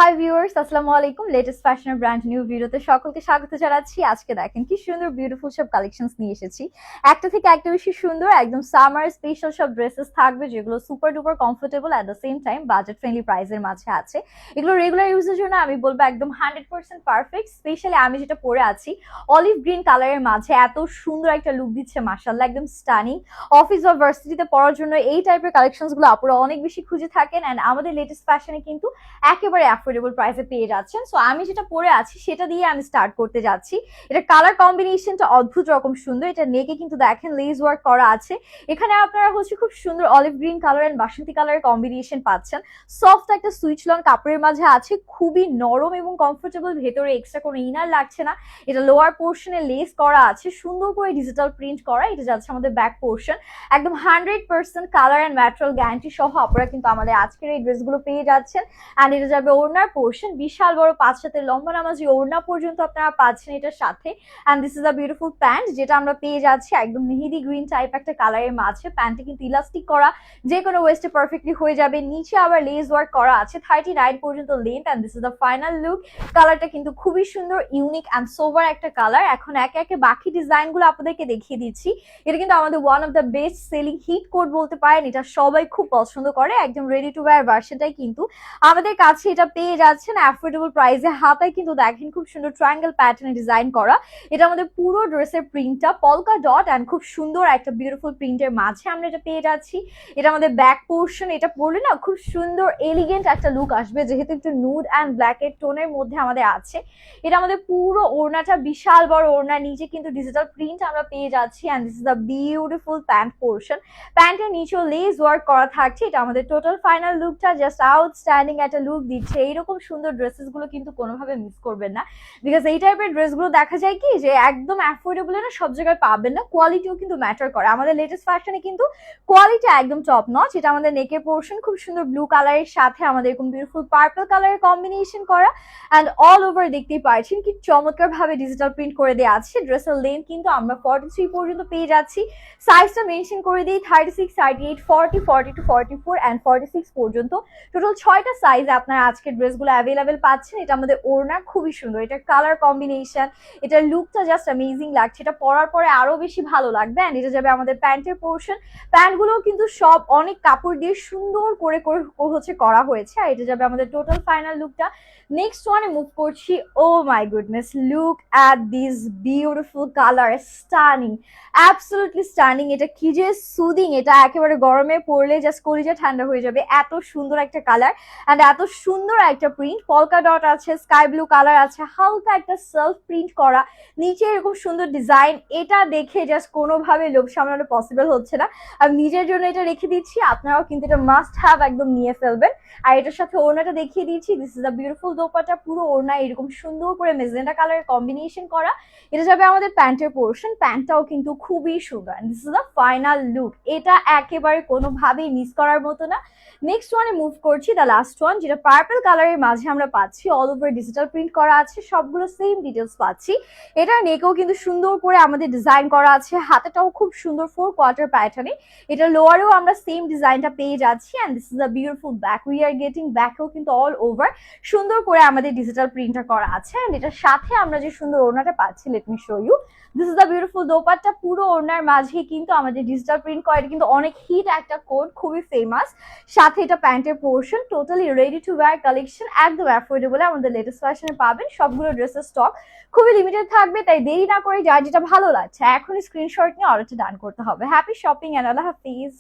Hi viewers, আসসালামু আলাইকুম। Latest ফ্যাশনের ব্র্যান্ড নিউ ভিডিওতে সকলকে স্বাগত জানাচ্ছি। আজকে দেখেন কি সুন্দর বিউটিফুল সব কালেকশনস নিয়ে এসেছি। একটা থেকে একটা বেশি সুন্দর, একদম সামার স্পেশাল সব ড্রেসেস থাকবে যেগুলো super duper comfortable at the same time budget friendly প্রাইসের মাঝে আছে। এগুলো রেগুলার ইউজের জন্য আমি বলবো একদম 100% পারফেক্ট। স্পেশালি আমি যেটা পরে আছি অলিভ গ্রিন কালারের মাঝে এত সুন্দর একটা লুক দিচ্ছে, মাশাআল্লাহ, একদম স্টানিং। অফিস বা ভার্সিটিতে পড়ার জন্য এই টাইপের কালেকশনস গুলো আপুরা অনেক বেশি খুঁজে থাকেন, এন্ড আমাদের লেটেস্ট ফ্যাশনে কিন্তু একেবারে অ্যাফোর্ডেবল প্রাইসে পেয়ে যাচ্ছেন। সো আমি যেটা পরে আছি সেটা দিয়ে আমি স্টার্ট করতে যাচ্ছি। এটা কালার কম্বিনেশনটা অদ্ভুত রকম সুন্দর। এটা নেকে কিন্তু দেখেন লেস ওয়ার্ক করা আছে। এখানে আপনারা খুব সুন্দর অলিভ গ্রিন কালার এন্ড বাসন্তী কালারের কম্বিনেশন পাচ্ছেন। সফট একটা সুইচ লন কাপড়ের মাঝে আছে, খুবই নরম এবং কমফোর্টেবল। ভেতরে এক্সট্রা কোনো ইনার লাগছে না। এটা লোয়ার পোর্শনে লেস করা আছে, সুন্দর করে ডিজিটাল প্রিন্ট করা। এটা যাচ্ছে আমাদের ব্যাক পোর্শন। একদম 100% কালার এন্ড ম্যাটেরিয়াল গ্যারান্টি সহ আপনারা কিন্তু আমাদের আজকের এই ড্রেসগুলো পেয়ে যাচ্ছেন। এন্ড এটা যাবে ওড়নার পোর্শন, বিশাল বড় 5 হাতের লম্বা নামাজি ওড়না পর্যন্ত আপনারা পাচ্ছেন এটার সাথে। And this is a beautiful pant, যেটা আমরা পেয়ে যাচ্ছি একদম মেহেদি গ্রিন টাইপ একটা কালারের মাঝে। প্যান্টে কিন্তু ইলাস্টিক করা, যে কোনো ওয়েস্টে পারফেক্টলি হয়ে যাবে। নিচে আবার লেস ওয়ার্ক করা আছে 39 পর্যন্ত length. And this is the final look. কালারটা কিন্তু খুবই সুন্দর, ইউনিক এন্ড সোভার একটা কালার। এখন একে একে বাকি ডিজাইনগুলো আপনাদেরকে দেখিয়ে দিচ্ছি। এটা কিন্তু আমাদের one of the best selling hit code বলতে পারেন। এটা সবাই খুব পছন্দ করে। একদম রেডি টু ওয়্যার ভার্সনটাই কিন্তু আমাদের কাছে এটা পেয়ে যাচ্ছেন অ্যাফোর্ডেবল প্রাইসে। হাতায় কিন্তু দেখেন খুব সুন্দর ট্রায়াঙ্গেল প্যাটার্নে ডিজাইন করা। এটা আমাদের পুরো ড্রেসের প্রিন্টটা পলকা ডট এন্ড খুব সুন্দর একটা বিউটিফুল প্রিন্টের মাঝে আমরা এটা পেয়ে যাচ্ছি। এটা আমাদের ব্যাক পোর্শন। এটা পরলে না খুব সুন্দর এলিগেন্ট একটা লুক আসবে, যেহেতু একটু নুড অ্যান্ড ব্ল্যাক এর টোনের মধ্যে আমাদের আছে। এটা আমাদের পুরো ওড়নাটা বিশাল বড় ওড়না, নিচে কিন্তু ডিজিটাল প্রিন্ট আমরা পেয়ে যাচ্ছি। And this is the beautiful pant portion. প্যান্টের নিচেও লেস ওয়ার্ক করা থাকছে। এটা আমাদের টোটাল ফাইনাল লুকটা জাস্ট আউটস্ট্যান্ডিং একটা লুক দিচ্ছে। এইরকম সুন্দর ড্রেসেস গুলো কিন্তু কোনোভাবে মিস করবেন না, বিকজ এই টাইপের ড্রেসগুলো দেখা যায় কি যে একদম অ্যাফোর্ডেবল না, সব জায়গায় পাবেন না। কোয়ালিটিও কিন্তু ম্যাটার করে। আমাদের লেটেস্ট ফ্যাশনে কিন্তু কোয়ালিটি একদম টপ নচ। এটা আমাদের নেকের পোর্শন খুব সুন্দর ব্লু কালারের সাথে আমাদের এরকম বিউটিফুল পার্পল কালারের কম্বিনেশন করা। অ্যান্ড অল ওভার দেখতেই পাচ্ছেন কি চমৎকার ভাবে ডিজিটাল প্রিন্ট করে দেওয়া আছে। ড্রেসের লেন্থ কিন্তু আমরা 43 পর্যন্ত পেয়ে যাচ্ছি। সাইজটা মেনশন করে দিই 36, 38, 40, 42, 44 অ্যান্ড 46 পর্যন্ত। টোটাল 6টা সাইজে আপনারা আজকের ড্রেসগুলো অ্যাভেলেবেল পাচ্ছেন। এটা আমাদের ওড়না খুবই সুন্দর, এটা কালার কম্বিনেশন, এটার লুকটা জাস্ট অ্যামেজিং লাগছে। এটা পরার পরে আরো বেশি ভালো লাগবে। এন্ড এটা যাবে আমাদের প্যান্টের পোর্শন। প্যান্টগুলো কিন্তু সব অনেক কাপড় দিয়ে সুন্দর করে করা হয়েছে। আর এটা যাবে আমাদের টোটাল ফাইনাল লুকটা। নেক্সট ওয়ানে মুভ করছি। Oh my goodness, look at this beautiful colour, stunning, absolutely stunning. এটা কি যে সুদিং, এটা একেবারে গরমে পরলে জাস্ট কলিজা ঠান্ডা হয়ে যাবে। এত সুন্দর একটা কালার এন্ড এত সুন্দর একটা প্রিন্ট। পলকা ডট আছে, স্কাই ব্লু কালার আছে, হালকা একটা সেলফ প্রিন্ট করা, নিচে এরকম সুন্দর ডিজাইন। এটা দেখে জাস্ট কোনোভাবে লোভ সামলানো পসিবল হচ্ছে না। আমি নিজের জন্য এটা রেখে দিচ্ছি, আপনারাও কিন্তু এটা মাস্ট হ্যাভ একদম নিয়ে ফেলবেন। আর এটার সাথে ওড়নাটা দেখিয়ে দিচ্ছি। This is a beautiful dupatta, পুরো ওড়না এরকম সুন্দর করে মেজেন্টা কালারের কম্বিনেশন করা। এটা যাবে আমাদের প্যান্টের পোর্শন। প্যান্টটাও কিন্তু খুবই সুন্দর। This is the final look. এটা একেবারে কোনোভাবেই মিস করার মতো না। নেক্সট ওয়ানে মুভ করছি, দ্য লাস্ট ওয়ান, যেটা পার্পল কালারের মাঝে আমরা পাচ্ছি। অল ওভার ডিজিটাল প্রিন্ট করা আছে, সবগুলো সেম ডিটেলস পাচ্ছি। এটা নেকেও কিন্তু সুন্দর করে আমাদের ডিজাইন করা আছে। হাতেটাও খুব সুন্দর 4 কোয়ার্টার প্যাটার্নে। এটা লোয়ারেও আমরা সেম ডিজাইনটা পেয়ে যাচ্ছি। And this is a beautiful back. We are getting ব্যাকেও কিন্তু অল ওভার সুন্দর করে আমাদের ডিজিটাল প্রিন্টটা করা আছে। এন্ড এটার সাথে আমরা যে সুন্দর ওড়নাটা পাচ্ছি, let me show you. This is the beautiful dupatta. পুরো ওড়নার মাঝে কিন্তু আমাদের ডিজিটাল প্রিন্ট করা। এটা কিন্তু অনেক হিট একটা কোড, খুবই ফেমাস। সাথে এটা প্যান্টের portion. Totally ready to wire collection, একদম অ্যাফোর্ডেবল আমাদের লেটেস্ট ফ্যাশনে পাবেন। সবগুলো ড্রেসের স্টক খুবই লিমিটেড থাকবে, তাই দেরি না করে যার যেটা ভালো লাগছে এখনই স্ক্রিনশট নিয়ে অর্ডারটা ডান করতে হবে। হ্যাপি শপিং এন্ড আল্লাহ হাফিজ।